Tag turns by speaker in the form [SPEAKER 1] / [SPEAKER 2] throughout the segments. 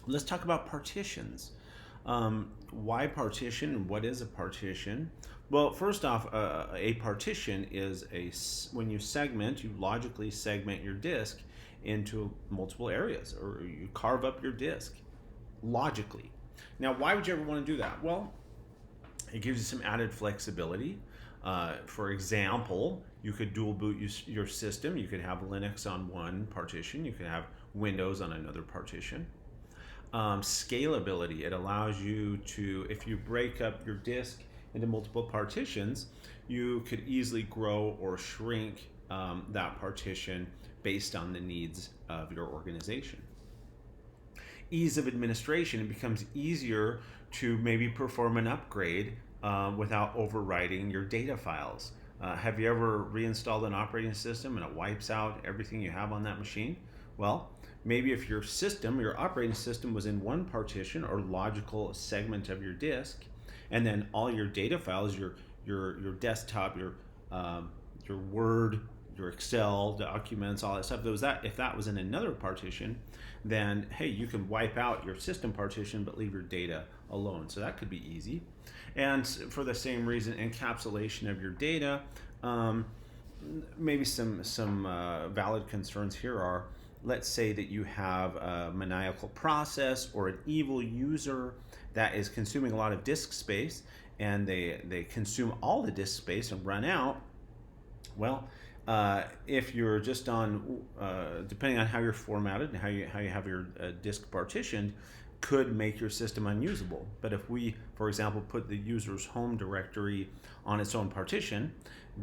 [SPEAKER 1] Let's talk about partitions. Why partition and what is a partition? Well, first off, a partition is when you segment, you logically segment your disk into multiple areas, or you carve up your disk logically. Now, why would you ever want to do that? Well, it gives you some added flexibility. For example, you could dual boot your system. You could have Linux on one partition, you could have Windows on another partition. Scalability, it allows you to, if you break up your disk into multiple partitions, you could easily grow or shrink that partition based on the needs of your organization. Ease of administration, it becomes easier to maybe perform an upgrade without overwriting your data files. Have you ever reinstalled an operating system and it wipes out everything you have on that machine? Well, maybe if your system, your operating system, was in one partition or logical segment of your disk, and then all your data files, your desktop, your Word, your Excel documents, all that stuff, if that was in another partition, then hey, you can wipe out your system partition but leave your data alone. So that could be easy. And for the same reason, encapsulation of your data. Maybe some valid concerns here are, let's say that you have a maniacal process or an evil user that is consuming a lot of disk space, and they consume all the disk space and run out. Well, if you're just on, depending on how you're formatted and how you have your disk partitioned, could make your system unusable. But if we, for example, put the user's home directory on its own partition,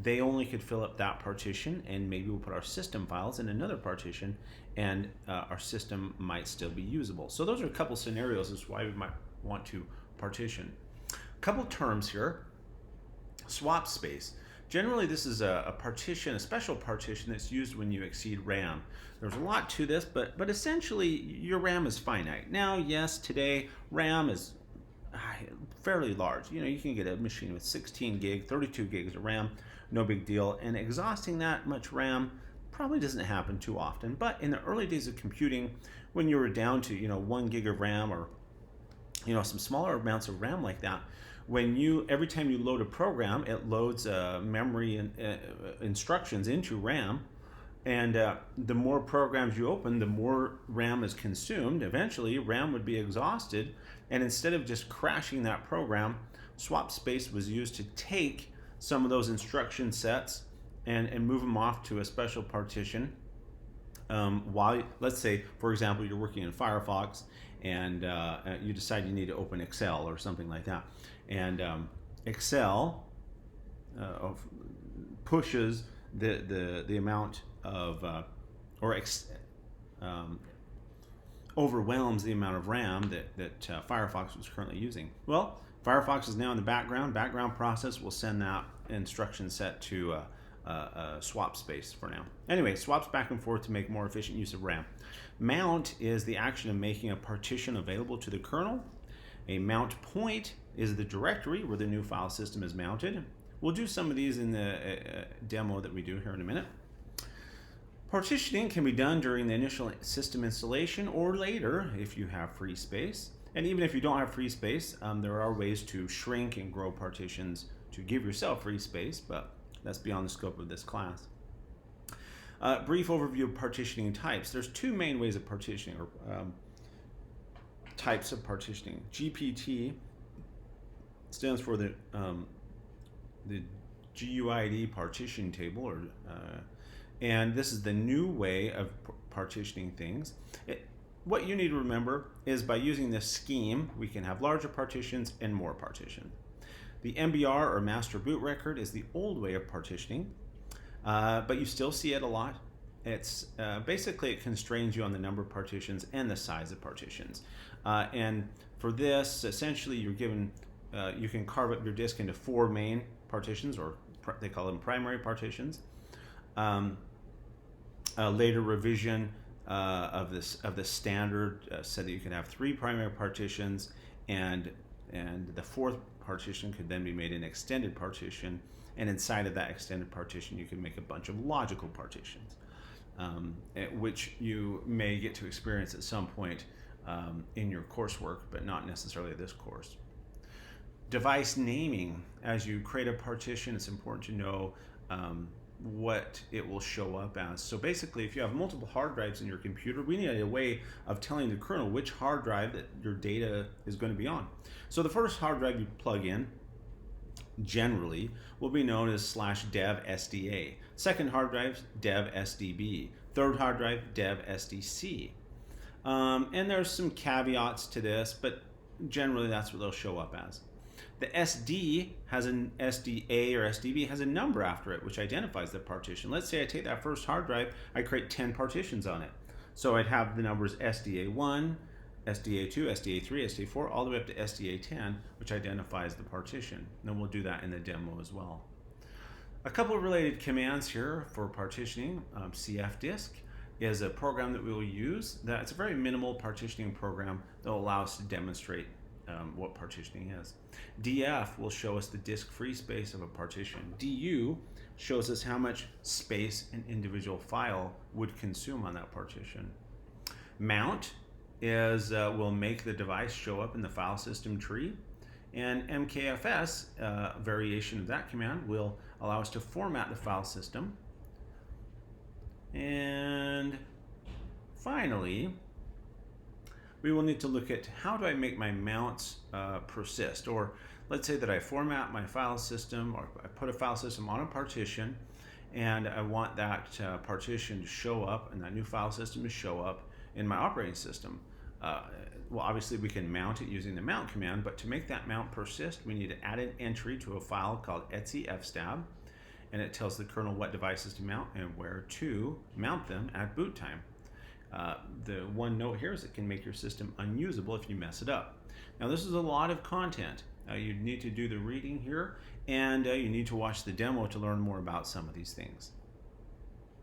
[SPEAKER 1] they only could fill up that partition, and maybe we'll put our system files in another partition, and our system might still be usable. So those are a couple scenarios as why we might want to partition. A couple terms here. Swap space. Generally, this is a partition, a special partition that's used when you exceed RAM. There's a lot to this, but essentially your RAM is finite. Now, yes, today RAM is fairly large. You can get a machine with 16 gig, 32 gigs of RAM, no big deal. And exhausting that much RAM probably doesn't happen too often. But in the early days of computing, when you were down to 1 gig of RAM, or some smaller amounts of RAM like that, every time you load a program, it loads memory and instructions into RAM, and the more programs you open, the more RAM is consumed. Eventually, RAM would be exhausted, and instead of just crashing that program, swap space was used to take some of those instruction sets and move them off to a special partition. While, let's say, for example, you're working in Firefox, and you decide you need to open Excel or something like that. And Excel pushes the amount of, overwhelms the amount of RAM that Firefox was currently using. Well, Firefox is now in the background. Background process will send that instruction set to swap space for now. Anyway, swaps back and forth to make more efficient use of RAM. Mount is the action of making a partition available to the kernel. A mount point is the directory where the new file system is mounted. We'll do some of these in the demo that we do here in a minute. Partitioning can be done during the initial system installation or later if you have free space. And even if you don't have free space, there are ways to shrink and grow partitions to give yourself free space, but that's beyond the scope of this class. Brief overview of partitioning types. There's two main ways of partitioning, or types of partitioning. GPT stands for the GUID partition table, and this is the new way of partitioning things. What you need to remember is by using this scheme, we can have larger partitions and more partitions. The MBR, or master boot record, is the old way of partitioning, but you still see it a lot. It's basically, it constrains you on the number of partitions and the size of partitions. And for this, essentially, you're given, you can carve up your disk into 4 main partitions, or they call them primary partitions. A later revision of the standard said that you can have 3 primary partitions, and the 4th partition could then be made an extended partition, and inside of that extended partition you can make a bunch of logical partitions, which you may get to experience at some point in your coursework, but not necessarily this course. Device naming. As you create a partition, it's important to know what it will show up as. So basically, if you have multiple hard drives in your computer, we need a way of telling the kernel which hard drive that your data is going to be on. So the first hard drive you plug in generally will be known as /dev SDA. Second hard drive, dev SDB. Third hard drive, dev SDC. And there's some caveats to this, but generally that's what they'll show up as. The SD has an SDA or SDB has a number after it, which identifies the partition. Let's say I take that first hard drive, I create 10 partitions on it. So I'd have the numbers SDA1, SDA2, SDA3, SDA4, all the way up to SDA10, which identifies the partition. And then we'll do that in the demo as well. A couple of related commands here for partitioning. cfdisk is a program that we will use. It's a very minimal partitioning program that will allow us to demonstrate what partitioning is. df will show us the disk free space of a partition. du shows us how much space an individual file would consume on that partition. Mount is will make the device show up in the file system tree, and mkfs, variation of that command, will allow us to format the file system. And finally, we will need to look at how do I make my mounts persist. Or let's say that I format my file system, or I put a file system on a partition, and I want that partition to show up and that new file system to show up in my operating system. Well, obviously we can mount it using the mount command, but to make that mount persist, we need to add an entry to a file called etc/fstab, and it tells the kernel what devices to mount and where to mount them at boot time. The one note here is it can make your system unusable if you mess it up. Now this is a lot of content. You need to do the reading here, and you need to watch the demo to learn more about some of these things.